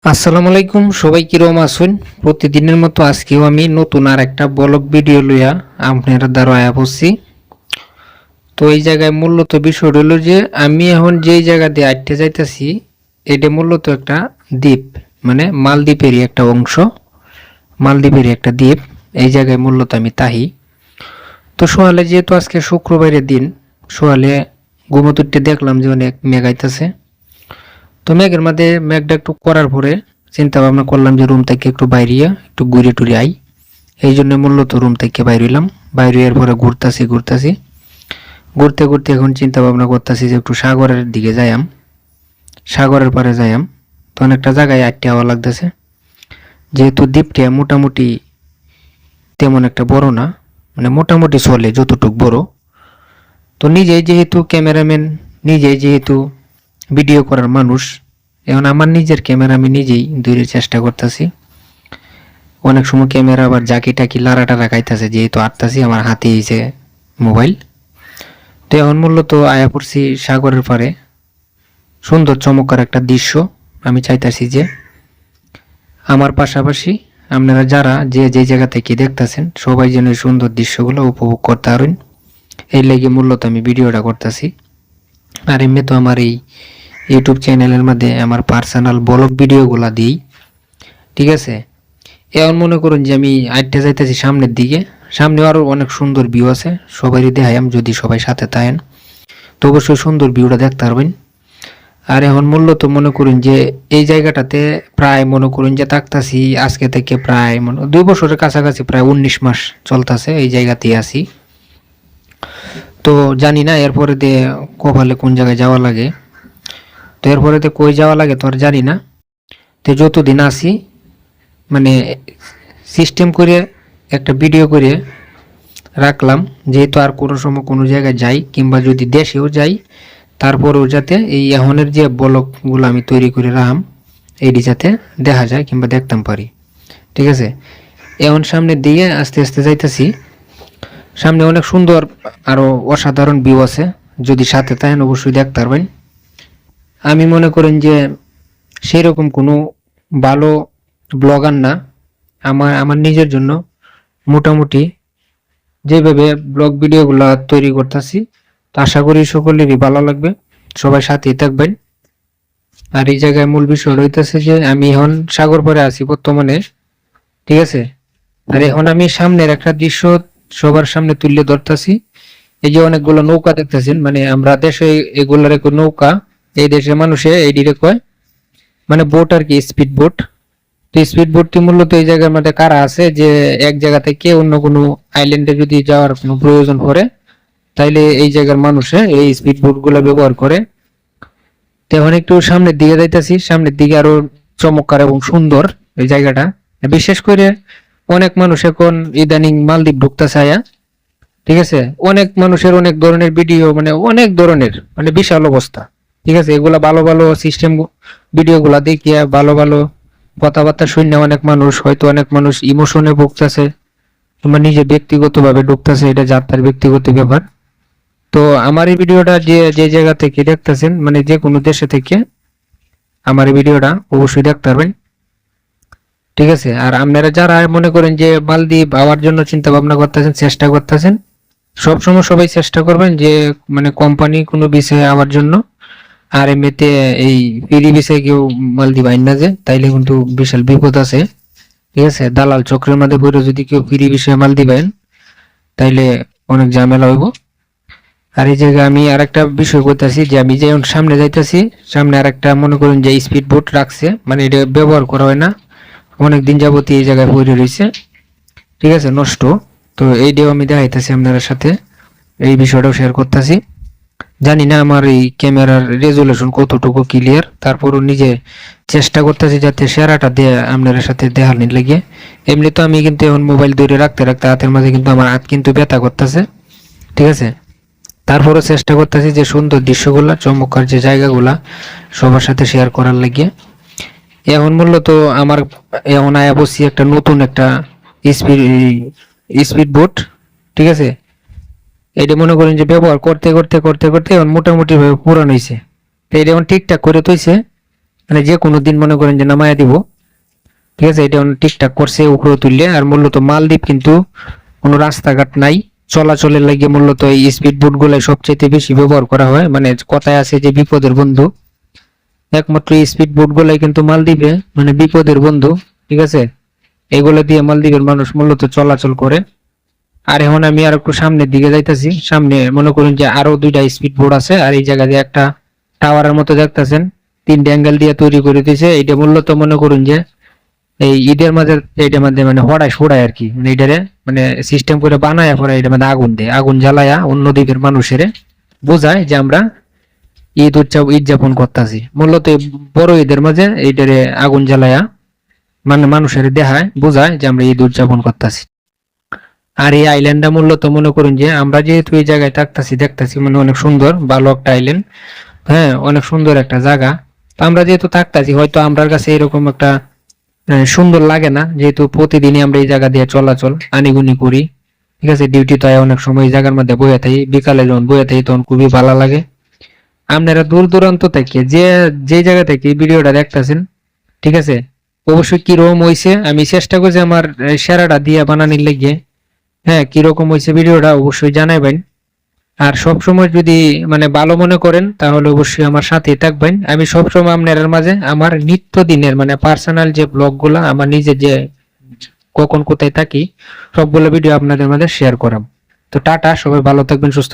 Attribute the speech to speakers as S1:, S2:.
S1: আসসালামু আলাইকুম, সবাই কিরকম আছেন? প্রতিদিনের মতো আজকেও আমি নতুন আর একটা ব্লগ ভিডিও লইয়া আপনারা দ্বারা আয়া পড়ছি। তো এই জায়গায় মূলত বিষয় হলো যে আমি এখন যেই জায়গা দিয়ে আইতে যাইতেছি এটা মূলত একটা দ্বীপ, মানে মালদ্বীপেরই একটা অংশ, মালদ্বীপেরই একটা দ্বীপ। এই জায়গায় মূলত আমি তাহি। তো সোয়ালে যেহেতু আজকে শুক্রবারের দিন, সোয়ালে ঘুমোতে দেখলাম যে অনেক মেঘ আইতাছে। তো মেঘের মধ্যে মেঘটা একটু করার পরে চিন্তা ভাবনা করলাম যে রুম থেকে একটু বাইরিয়া একটু ঘুরে টুরে আই। এই জন্য মূলত রুম থেকে বাইরে হইলাম। বাইরে এর পরে ঘুরতাছি ঘুরতে ঘুরতে এখন চিন্তা ভাবনা করতেছি যে একটু সাগরের দিকে যাইয়াম, সাগরের পারে যাইয়াম। তো অনেকটা জায়গায় আটকে হওয়া লাগতেছে, যেহেতু দ্বীপটা মোটামুটি তেমন একটা বড় না, মানে মোটামুটি চলে যতটুক বড়। তো নিজেই যেহেতু ক্যামেরাম্যান, নিজেই যেহেতু ভিডিও করার মানুষ, এখন আমার নিজের ক্যামেরা আমি নিজেই দূরের চেষ্টা করতেছি। অনেক সময় ক্যামেরা আবার জাকি টাকি লাড়াটা রাখাইতেছে, যেহেতু আটতাছি আমার হাতে এসে মোবাইল। তো এখন মূলত আয়া পড়ছি সাগরের পারে, সুন্দর চমৎকার একটা দৃশ্য। আমি চাইতাছি যে আমার পাশাপাশি আপনারা যারা যে যে জায়গা থেকে দেখতেছেন সবাই যেন এই সুন্দর দৃশ্যগুলো উপভোগ করতে পারেন, এই লেগে মূলত আমি ভিডিওটা করতেছি। আর এমনি তো আমার এই ইউটিউব চ্যানেলের মধ্যে আমার পার্সোনাল ব্লগ ভিডিওগুলা দিই, ঠিক আছে। এখন মনে করুন যে আমি আইটটা যাইতেছি সামনের দিকে, সামনে আরও অনেক সুন্দর ভিউ আছে, সবারই দেখাইম যদি সবাই সাথে থাকেন তো অবশ্যই সুন্দর ভিউটা দেখতে পারবেন। আর এখন মূলত মনে করুন যে এই জায়গাটাতে প্রায় মনে করুন যে থাকতাছি আজকে থেকে প্রায় 2 বছরের কাছাকাছি, প্রায় 19 মাস চলতেছে এই জায়গাতেই আছি। তো জানি না এরপরে দিয়ে কপালে কোন জায়গায় যাওয়া লাগে, তো এরপরে দিয়ে কই যাওয়া লাগে তো আর জানি না। তো যতদিন আসি মানে সিস্টেম করে একটা ভিডিও করে রাখলাম, যেহেতু আর কোনো সময় কোনো জায়গায় যাই কিংবা যদি দেশেও যাই তারপরেও যাতে এই এখনের যে ব্লগগুলো আমি তৈরি করে রাখলাম এইটি যাতে দেখা যায় কিংবা দেখতাম পারি, ঠিক আছে। এখন সামনের দিকে আস্তে আস্তে যাইতেছি, সামনে অনেক সুন্দর আরও অসাধারণ ভিউ আছে, যদি সাথে থাকেন অবশ্যই দেখতে পারবেন। আমি মনে করেন যে সেরকম কোনো ভালো ব্লগার না, আমার আমার নিজের জন্য মোটামুটি যেভাবে ব্লগ ভিডিওগুলো তৈরি করতেছি, তো আশা করি সকলেরই ভালো লাগবে, সবাই সাথেই থাকবেন। আর এই জায়গায় মূল বিষয় রইতেছে যে আমি এখন সাগর পাড়ে আছি বর্তমানে, ঠিক আছে। আর এখন আমি সামনের একটা দৃশ্য সবার সামনে তুলে ধরতেছি। এই যে অনেকগুলো নৌকা দেখতেছেন, মানে আমরা দেশে এগুলার এক নৌকা, এই দেশের মানুষে এইদিকে কয় মানে বোট আর কি, স্পিড বোট। তো স্পিড বোটটি মূলত এই জায়গার মধ্যে কারা আছে যে এক জায়গা থেকে অন্য কোনো আইল্যান্ডে যদি যাওয়ার কোনো প্রয়োজন পড়ে তাইলে এই জায়গার মানুষে এই স্পিড বোট গুলা ব্যবহার করে। তো এখন একটু সামনের দিকে যাইতেছি, সামনের দিকে আরো চমৎকার এবং সুন্দর এই জায়গাটা। বিশেষ করে অনেক মানুষ এখন ইদানিং মালদ্বীপ ঢুকতেছে আয়া, ঠিক আছে। অনেক মানুষের অনেক ধরনের ভিডিও, মানে অনেক ধরনের, মানে বিশাল অবস্থা, ঠিক আছে। এগুলা ভালো ভালো সিস্টেম ভিডিও গুলা দেখিয়া ভালো ভালো কথাবার্তা শুনে অনেক মানুষ, হয়তো অনেক মানুষ ইমোশনে ভুগতেছে, তোমার নিজে ব্যক্তিগতভাবে ঢুকতেছে, এটা যার তার ব্যক্তিগত ব্যাপার। তো আমার এই ভিডিওটা যে যে জায়গা থেকে দেখতেছেন, মানে যে কোনো দেশে থেকে আমার এই ভিডিওটা অবশ্যই দেখতে পারবেন, ঠিক আছে। আর আপনারা যারা মনে করেন যে মালদ্বীপ আওয়ার জন্য চিন্তা ভাবনা করতেছেন, চেষ্টা করতেছেন, সবসময় সবাই চেষ্টা করবেন যে মানে কোম্পানি কোনো বিষয়ে আওয়ার জন্য। আর এমনিতে এই ফ্রি বিষয়ে কেউ মালদ্বীপ আইন না যে, তাইলে কিন্তু বিশাল বিপদ আছে, ঠিক আছে। দালাল চক্রের মধ্যে পড়ে যদি কেউ ফ্রি বিষয়ে মালদ্বীপ আইন তাইলে অনেক ঝামেলা হইব। আর এই জায়গায় আমি আর একটা বিষয় করতেছি যে আমি যেমন সামনে যাইতেছি, সামনে আর একটা মনে করুন যে স্পিড বোট রাখছে, মানে এটা ব্যবহার করা হয় না, অনেক দিন যাবতীয় এই জায়গায় পড়ে রয়েছে, ঠিক আছে, নষ্ট। তো এইটাও আমি দেখাইতেছি আপনাদের সাথে, এই বিষয়টাও শেয়ার করতেছি। জানি না আমার এই ক্যামেরার রেজুলেশন কতটুকু ক্লিয়ার, তারপরও নিজে চেষ্টা করতেছি যাতে সেরাটা দিয়ে আপনাদের সাথে দেখানোর লাগে। এমনি তো আমি কিন্তু এখন মোবাইল ধরে রাখতে রাখতে হাতের মাঝে কিন্তু আমার হাত কিন্তু ব্যথা করতেছে, ঠিক আছে। তারপরও চেষ্টা করতেছি যে সুন্দর দৃশ্যগুলা, চমৎকার যে জায়গাগুলা সবার সাথে শেয়ার করার লাগে। এখন মূলত আমার এখন আয়া বসছি একটা নতুন একটা স্পিড স্পিড বোট, ঠিক আছে। এটা মনে করেন যে ব্যবহার করতে করতে করতে করতে এখন মোটামুটি ভাবে পুরান হয়েছে, তো এটা এখন ঠিকঠাক করে তৈছে। মানে যে কোনো দিন মনে করেন যে নামায়া দিব, ঠিক আছে। এটা ঠিকঠাক করছে উপরে তুললে। আর মূলত মালদ্বীপ কিন্তু কোনো রাস্তাঘাট নাই, চলাচলের লাগে মূলত এই স্পিড বোট গুলাই সবচেয়ে বেশি ব্যবহার করা হয়। মানে কথায় আছে যে বিপদের বন্ধু, একমাত্র স্পিড বোট গুলাই কিন্তু মালদ্বীপে মানে বিপদের বন্ধু, ঠিক আছে। এগুলো দিয়ে মালদ্বীপের মানুষ মূলত চলাচল করে। আর এখন আমি আর একটু সামনের দিকে যাইতেছি। সামনে মনে করুন যে আরো 2টা স্পিড বোট আছে। আর এই জায়গা দিয়ে একটা টাওয়ারের মতো দেখতেছেন, 3টে অ্যাঙ্গেল দিয়ে তৈরি করে দিয়েছে। এটা মূলত মনে করুন যে এই ঈদের মাঝে এইটার মধ্যে মানে হড়াই সড়াই আর কি, মানে এটারে মানে সিস্টেম করে বানায় পরে এটার মধ্যে আগুন দেয়, আগুন জ্বালায়া অন্য দ্বীপের মানুষের বোঝায় যে আমরা ঈদ যাপন করতেছি। মূলত এই বড় ঈদের মাঝে এইটারে আগুন জ্বালায়া মানে মানুষের দেখায় বোঝায় যে আমরা ঈদ উদযাপন করতেছি। আর এই আইল্যান্ডটা মূলত মনে করুন যে আমরা যেহেতু এই জায়গায় থাকতেছি দেখতেছি মানে অনেক সুন্দর, ভালো একটা আইল্যান্ড, হ্যাঁ অনেক সুন্দর একটা জায়গা। তো আমরা যেহেতু থাকতেছি হয়তো আমরার কাছে এরকম একটা সুন্দর লাগে না, যেহেতু প্রতিদিনই আমরা এই জায়গা দিয়ে চলাচল আনিগুনি করি, ঠিক আছে। ডিউটি তো অনেক সময় এই জায়গার মধ্যে বয়ে থাকি, বিকালে যখন বয়ে থাকি তখন খুবই ভালো লাগে। আপনারা দূর দূরান্ত থেকে যে যে জায়গা থেকে ভিডিওটা দেখতেছেন, ঠিক আছে, অবশ্যই কিরকম হয়েছে আমি চেষ্টা করছি আমার সেরাটা দিয়ে বানানোর লেগে। হ্যাঁ কিরকম হয়েছে ভিডিওটা অবশ্যই জানাবেন। আর সবসময় যদি মানে ভালো মনে করেন তাহলে অবশ্যই আমার সাথেই থাকবেন। আমি সবসময় আপনাদের মাঝে আমার নিত্য দিনের মানে পার্সোনাল যে ব্লগ গুলা আমার নিজে যে কখন কোথায় থাকি সবগুলো ভিডিও আপনাদের মাঝে শেয়ার করাম। তো টাটা, সবাই ভালো থাকবেন, সুস্থ